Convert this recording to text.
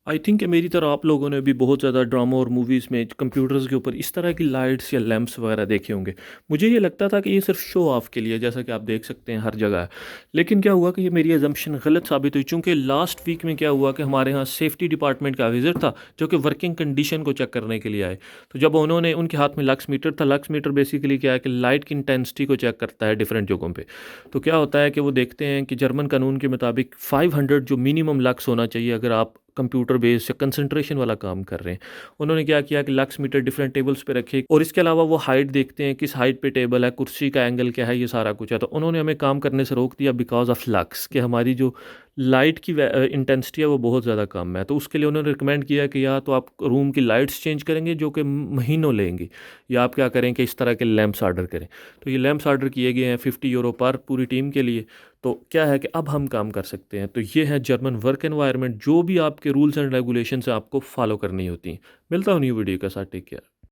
I think मेरी तरह आप लोगों ने भी बहुत ज़्यादा ड्रामा और मूवीज़ में कंप्यूटर्स के ऊपर इस तरह की लाइट्स या लैंप्स वगैरह देखे होंगे। मुझे ये लगता था कि ये सिर्फ शो ऑफ के लिए, जैसा कि आप देख सकते हैं हर जगह है। लेकिन क्या हुआ कि ये मेरी अजम्पशन गलत साबित हुई, चूँकि लास्ट वीक में क्या हुआ कि हमारे यहाँ सेफ्टी डिपार्टमेंट का विज़िट था, जो कि वर्किंग कंडीशन को चेक करने के लिए आए। तो जब उन्होंने, उनके हाथ में लक्स मीटर था। लक्स मीटर बेसिकली क्या है कि लाइट की इंटेंसिटी को चेक करता है डिफरेंट जगहों पे। तो क्या होता है कि वो देखते हैं कि जर्मन कानून के मुताबिक 500 जो मिनिमम लक्स होना चाहिए अगर आप कंप्यूटर बेस्ड या कंसंट्रेशन वाला काम कर रहे हैं। उन्होंने क्या किया कि लक्स मीटर डिफरेंट टेबल्स पे रखे, और इसके अलावा वो हाइट देखते हैं, किस हाइट पे टेबल है, कुर्सी का एंगल क्या है, ये सारा कुछ है। तो उन्होंने हमें काम करने से रोक दिया बिकॉज ऑफ लक्स, कि हमारी जो लाइट की इंटेंसिटी है वो बहुत ज़्यादा कम है। तो उसके लिए उन्होंने रिकमेंड किया कि या तो आप रूम की लाइट्स चेंज करेंगे जो कि महीनों लेंगी, या आप क्या करें कि इस तरह के लैंप्स ऑर्डर करें। तो ये लैंप्स ऑर्डर किए गए हैं 50 यूरो पर पूरी टीम के लिए। तो क्या है कि अब हम काम कर सकते हैं। तो ये है जर्मन वर्क एनवायरनमेंट, जो भी आपके रूल्स एंड रेगुलेशंस हैं आपको फॉलो करनी होती हैं। मिलता हूँ न्यू वीडियो के साथ, टेक केयर।